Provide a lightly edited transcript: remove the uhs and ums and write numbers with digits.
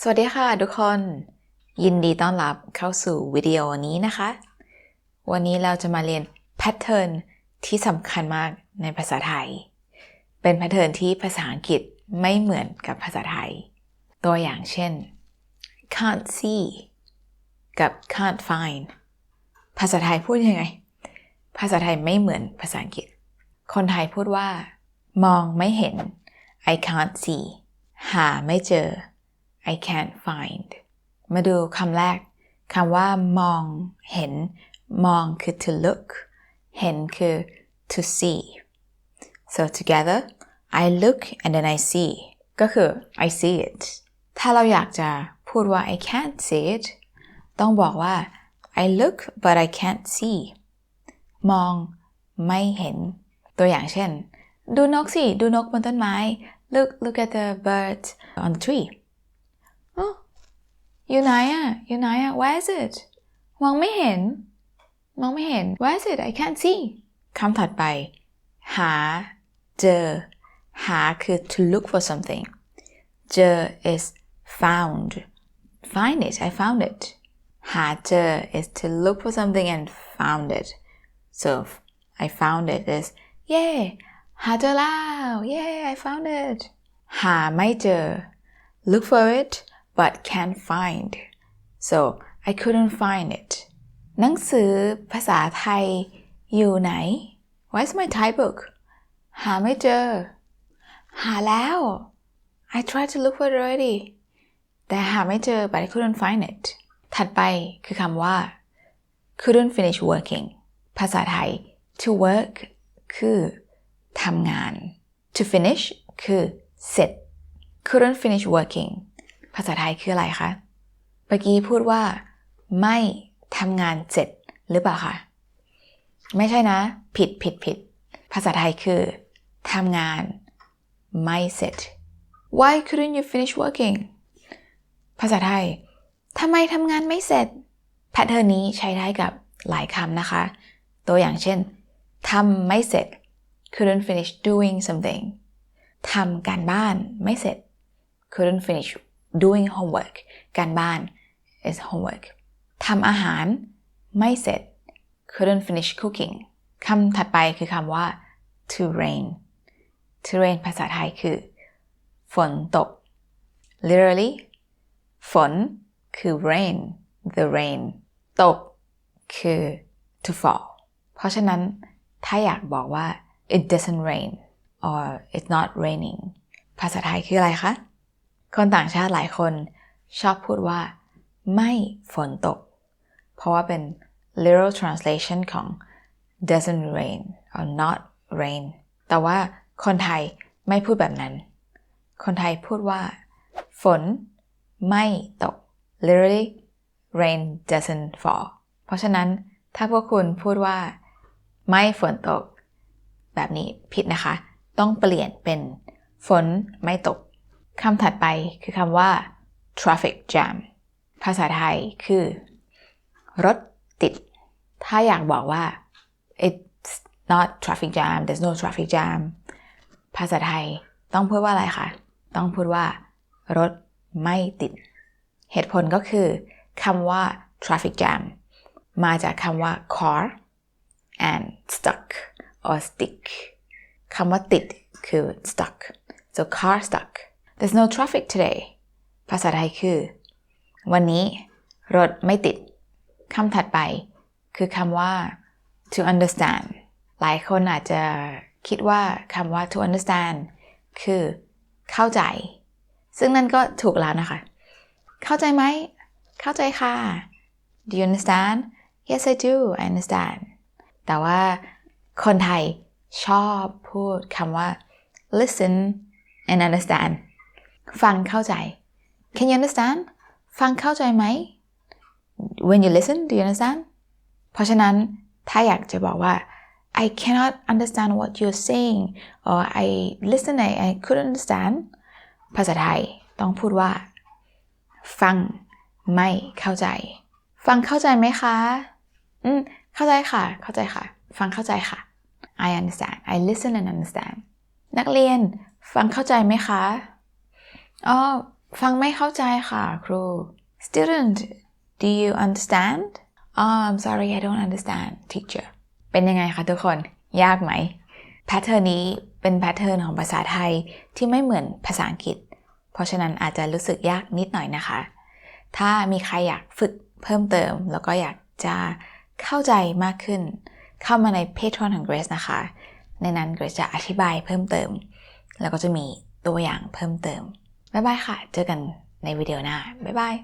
สวัสดีค่ะทุกคนยินดีต้อนรับเข้าสู่วิดีโอนี้นะคะวันนี้เราจะมาเรียนแพทเทิร์นที่สำคัญมากในภาษาไทยเป็นแพทเทิร์นที่ภาษาอังกฤษไม่เหมือนกับภาษาไทยตัวอย่างเช่น can't see กับ can't find ภาษาไทยพูดยังไงภาษาไทยไม่เหมือนภาษาอังกฤษคนไทยพูดว่ามองไม่เห็น I can't see หาไม่เจอI can't find มาดูคำแรกคำว่ามองเห็นมองคือ to look เห็นคือ to see so together I look and then I see ก็คือ I see it ถ้าเราอยากจะพูดว่า I can't see it ต้องบอกว่า I look but I can't see มองไม่เห็นตัวอย่างเช่นดูนกสิดูนกบนต้นไม้ look at the bird on the treeอยู่ไหนอ่ะ where is it มองไม่เห็น where is it I can't see คำถัดไปหาเจอหาคือ to look for something เจอ is found find it I found it หาเจอ is to look for something and found it so I found it is yay หาเจอแล้ว yay I found it หาไม่เจอ look for it but can't find so I couldn't find it หนังสือภาษาไทยอยู่ไหน Where's my Thai book หาไม่เจอหาแล้ว I tried to look for it already แต่หาไม่เจอ but I couldn't find it ถัดไปคือคำว่า couldn't finish working ภาษาไทย to work คือทำงาน to finish คือเสร็จ couldn't finish workingภาษาไทยคืออะไรคะเมื่อกี้พูดว่าไม่ทำงานเสร็จหรือเปล่าคะไม่ใช่นะผิดภาษาไทยคือทำงานไม่เสร็จ Why couldn't you finish working ภาษาไทยทำไมทำงานไม่เสร็จแพทเทิร์นนี้ใช้ได้กับหลายคำนะคะตัวอย่างเช่นทำไม่เสร็จ couldn't finish doing something ทำการบ้านไม่เสร็จ couldn't finish doing homework การบ้าน is homework ทำอาหารไม่เสร็จ couldn't finish cooking คำถัดไปคือคำว่า to rain ภาษาไทยคือฝนตก literally ฝนคือ rain the rain ตกคือ to fall เพราะฉะนั้นถ้าอยากบอกว่า it doesn't rain or it's not raining ภาษาไทยคืออะไรคะคนต่างชาติหลายคนชอบพูดว่าไม่ฝนตกเพราะว่าเป็น literal translation ของ doesn't rain or not rain แต่ว่าคนไทยไม่พูดแบบนั้นคนไทยพูดว่าฝนไม่ตก literally rain doesn't fall เพราะฉะนั้นถ้าพวกคุณพูดว่าไม่ฝนตกแบบนี้ผิดนะคะต้องเปลี่ยนเป็นฝนไม่ตกคำถัดไปคือคำว่า traffic jam ภาษาไทยคือรถติดถ้าอยากบอกว่า it's not traffic jam there's no traffic jam ภาษาไทยต้องพูดว่าอะไรคะต้องพูดว่ารถไม่ติดเหตุผลก็คือคำว่า traffic jam มาจากคำว่า car and stuck or stick คำว่าติดคือ stuck so car stuck there's no traffic today ภาษาไทยคือวันนี้รถไม่ติดคำถัดไปคือคำว่า to understand หลายคนอาจจะคิดว่าคำว่า to understand คือเข้าใจซึ่งนั่นก็ถูกแล้วนะคะเข้าใจไหมเข้าใจค่ะ do you understand yes I do I understand แต่ว่าคนไทยชอบพูดคำว่า listen and understand ฟังเข้าใจ can you understand ฟังเข้าใจไหม when you listen do you understand เพราะฉะนั้นถ้าอยากจะบอกว่า I cannot understand what you're saying or I listen I couldn't understand ภาษาไทยต้องพูดว่าฟังไม่เข้าใจฟังเข้าใจไหมคะเข้าใจค่ะฟังเข้าใจค่ะ I understand I listen and understand นักเรียนฟังเข้าใจไหมคะ ฟังไม่เข้าใจค่ะครู Student do you understand I'm sorry I don't understand teacher เป็นยังไงคะทุกคนยากไหมแพทเทิร์นนี้เป็นแพทเทิร์นของภาษาไทยที่ไม่เหมือนภาษาอังกฤษเพราะฉะนั้นอาจจะรู้สึกยากนิดหน่อยนะคะถ้ามีใครอยากฝึกเพิ่มเติมแล้วก็อยากจะเข้าใจมากขึ้นเข้ามาใน Patreon ของ Grace นะคะในนั้น Grace จะอธิบายเพิ่มเติมแล้วก็จะมีตัวอย่างเพิ่มเติมบ๊ายบายค่ะเจอกันในวิดีโอหน้าบ๊ายบาย